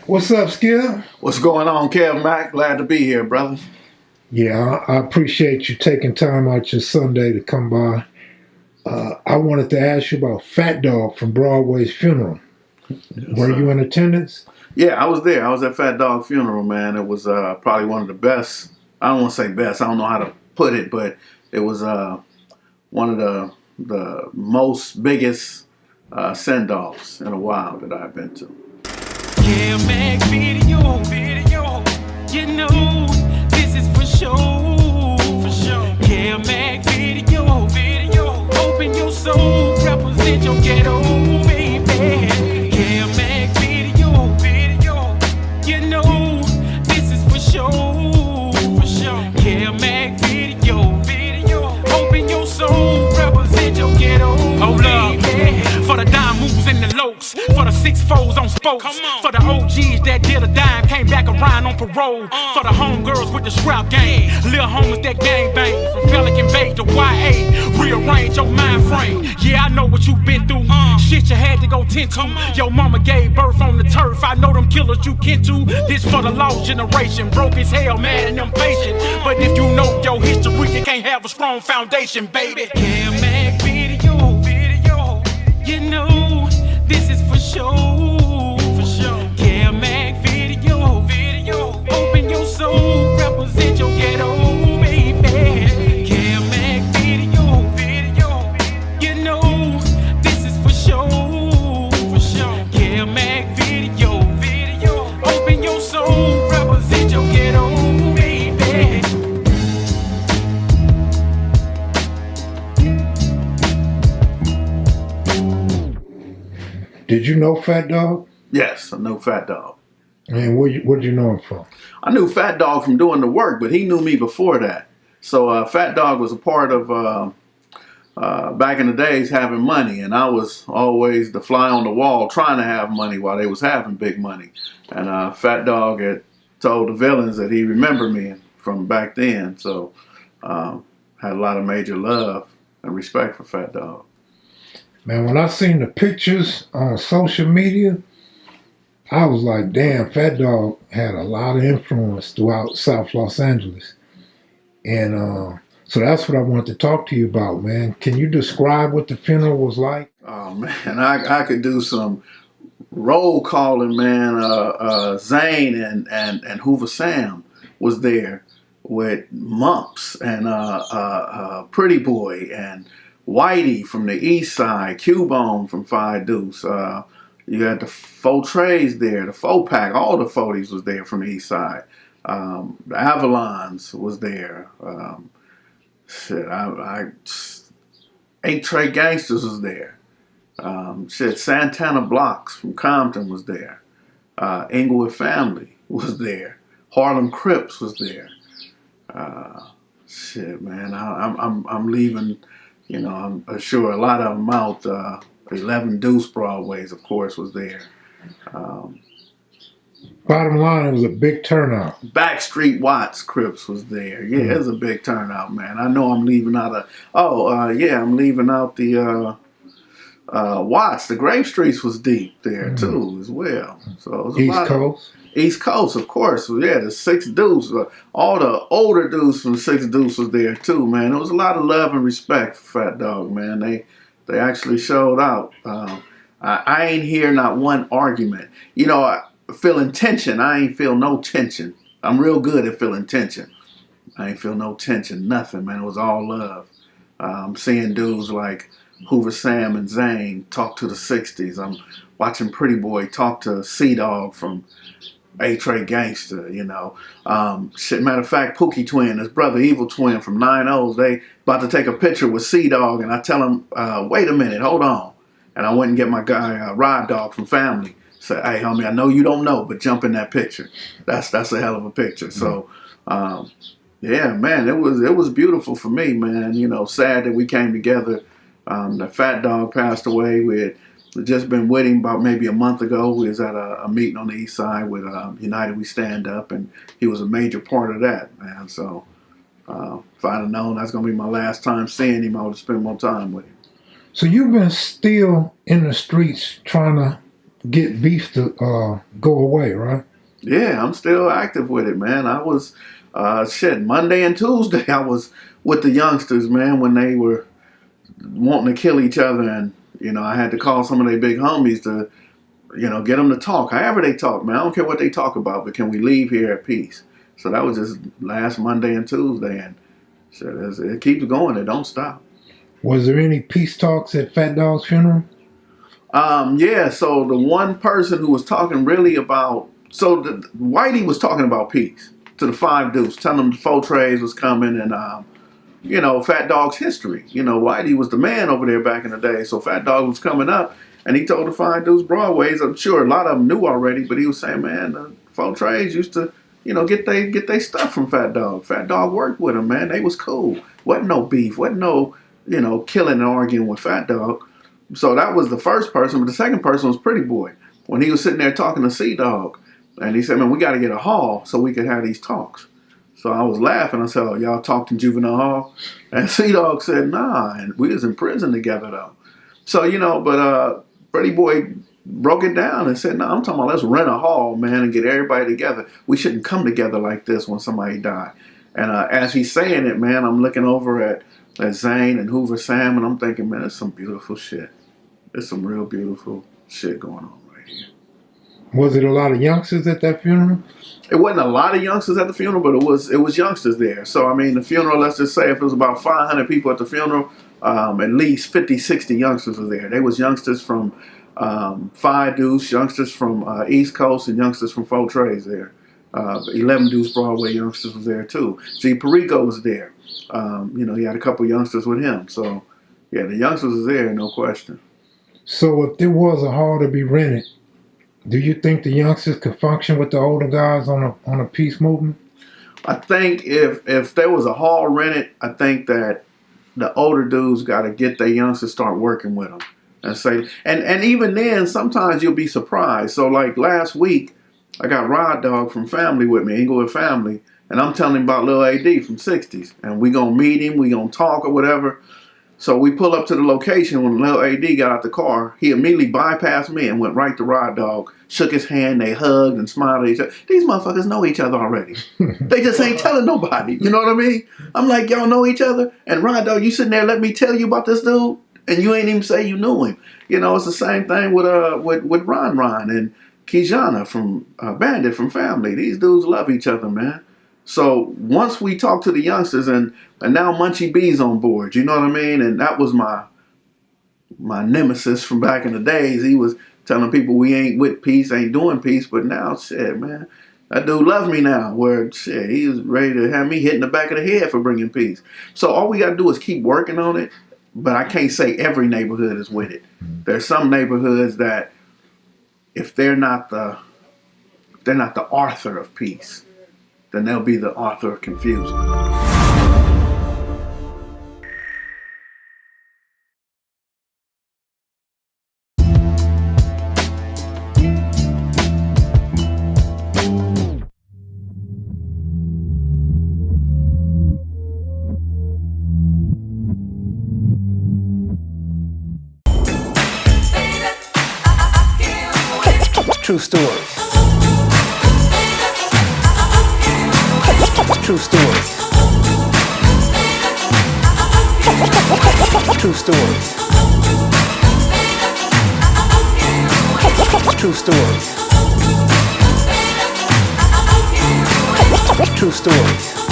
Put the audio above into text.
What's up, Skipp? What's going on, Kev Mac? Glad to be here, brother. Yeah, I appreciate you taking time out your Sunday to come by. I wanted to ask you about Fat Dog from Broadway's funeral. Were you in attendance? Yeah, I was there. I was at Fat Dog's funeral, man. It was probably one of the best. I don't want to say best. I don't know how to put it, but it was one of the most biggest send-offs in a while that I've been to. Kev Mac video, you know this is for sure. Kev Mac video, open your soul, represent your ghetto, baby. Kev Mac video, you know this is for sure. Kev Mac video, open your soul, represent your ghetto, baby. For the dime moves and the lokes, for the 6-4s on spokes, for the OGs that did a dime, came back around on parole, for the homegirls with the scrap game, little homies that gang bang, from Pelican Bay to YA, rearrange your mind frame. Yeah, I know what you've been through, shit you had to go tend to. Your mama gave birth on the turf, I know them killers you kin to. This for the lost generation, broke as hell, mad and impatient. But if you know your history, you can't have a strong foundation, baby. Kev Mac video, you know this is for sure. Kev Mac video, open your soul, represent your ghetto, baby. Kev Mac video, you know this is for sure. Kev Mac video, open your soul, represent your ghetto, baby. Did you know Fat Dog? Yes, I know Fat Dog. And where'd you know him from? I knew Fat Dog from doing the work, but he knew me before that. So Fat Dog was a part of, back in the days, having money. And I was always the fly on the wall trying to have money while they was having big money. And Fat Dog had told the villains that he remembered me from back then. So had a lot of major love and respect for Fat Dog. Man, when I seen the pictures on social media, I was like, damn, Fat Dog had a lot of influence throughout South Los Angeles. And so that's what I wanted to talk to you about, man. Can you describe what the funeral was like? Oh, man, I could do some roll calling, man. Zane and Hoover Sam was there with Mumps and Pretty Boy and Whitey from the East Side, Q-Bone from Five Deuce. You had the 4 Trays there, the 4-pack, all the 40s was there from the East Side. The Avalons was there. 8 Tray Gangsters was there. Santana Blocks from Compton was there. Inglewood Family was there. Harlem Crips was there. Man, I'm leaving. You know, I'm sure a lot of them out. 11 Deuce Broadways, of course, was there. Bottom line, it was a big turnout. Backstreet Watts Crips was there. Yeah, it was a big turnout, man. I know I'm leaving out I'm leaving out the Watts. The Grave Streets was deep there, too, as well. So it was East Coast? East Coast, of course. Yeah, the 6 Deuce. All the older dudes from 6 Deuce was there, too, man. There was a lot of love and respect for Fat Dog, man. They actually showed out. I ain't hear not one argument. You know, I feeling tension. I ain't feel no tension. I'm real good at feeling tension. I ain't feel no tension, nothing, man. It was all love. Seeing dudes like Hoover Sam and Zane talk to the 60s. I'm watching Pretty Boy talk to C-Dog from 8 Tray Gangster, you know. Matter of fact, Pookie Twin, his brother Evil Twin from 9-0s, they about to take a picture with C-Dog, and I tell him, wait a minute, hold on. And I went and get my guy, Rod Dog from Family. Said, hey, homie, I know you don't know, but jump in that picture. That's a hell of a picture. So, yeah, man, it was beautiful for me, man. You know, sad that we came together. The Fat Dog passed away. We had just been with him about maybe a month ago. We was at a meeting on the East Side with United We Stand Up, and he was a major part of that, man. So if I'd have known that's going to be my last time seeing him, I would have spent more time with him. So you've been still in the streets trying to get beef to go away, right? Yeah, I'm still active with it, man. I was Monday and Tuesday I was with the youngsters, man, when they were wanting to kill each other, and I had to call some of their big homies to get them to talk. However they talk, man. I don't care what they talk about, but can we leave here at peace? So that was just last Monday and Tuesday, and it keeps going. It don't stop. Was there any peace talks at Fat Dog's funeral? Yeah. So the one person who was talking really about, Whitey was talking about peace to the 5 Deuce, telling them the 4 Trays was coming, and Fat Dog's history. Whitey was the man over there back in the day, so Fat Dog was coming up. And he told the 5 Deuce Broadways, I'm sure a lot of them knew already, but he was saying, man, the 4 Trays used to, get they stuff from Fat Dog. Fat Dog worked with him, man. They was cool. Wasn't no beef. Wasn't no, killing and arguing with Fat Dog. So that was the first person. But the second person was Pretty Boy. When he was sitting there talking to C-Dog, and he said, man, we got to get a hall so we could have these talks. So I was laughing. I said, oh, y'all talked in juvenile hall? And C-Dog said, nah, and we was in prison together, though. So, but Pretty Boy broke it down and said, no, I'm talking about let's rent a hall, man, and get everybody together. We shouldn't come together like this when somebody died. And as he's saying it, man, I'm looking over at Zane and Hoover Sam, and I'm thinking, man, it's some beautiful shit. There's some real beautiful shit going on right here. Was it a lot of youngsters at that funeral? It wasn't a lot of youngsters at the funeral, but it was youngsters there. So, I mean, the funeral, let's just say if it was about 500 people at the funeral, at least 50, 60 youngsters were there. They was youngsters from 5 Deuce, youngsters from East Coast, and youngsters from 4 Trays there. 11 Deuce Broadway youngsters was there too. G. Perico was there. He had a couple youngsters with him. So, yeah, the youngsters was there, no question. So if there was a hall to be rented, do you think the youngsters could function with the older guys on a peace movement? I think if there was a hall rented, I think that the older dudes got to get their youngsters start working with them. And even then, sometimes you'll be surprised. So like last week, I got Rod Dog from Family with me, Inglewood Family, and I'm telling him about Lil AD from 60s. And we going to meet him, we going to talk or whatever. So we pull up to the location. When Lil AD got out the car, he immediately bypassed me and went right to Rod Dog, shook his hand, they hugged and smiled at each other. These motherfuckers know each other already. They just ain't telling nobody. You know what I mean? I'm like, y'all know each other? And Rod Dog, you sitting there, let me tell you about this dude? And you ain't even say you knew him. It's the same thing with Ron and Kijana from Bandit from Family. These dudes love each other, man. So once we talked to the youngsters, and now Munchie B's on board, you know what I mean? And that was my nemesis from back in the days. He was telling people we ain't with peace, ain't doing peace, but now, shit, man, that dude loves me now, where, shit, he was ready to have me hit in the back of the head for bringing peace. So all we got to do is keep working on it, but I can't say every neighborhood is with it. There's some neighborhoods that if they're not the author of peace, then they'll be the author of confusion. True stories. True stories. True stories. True stories. True stories.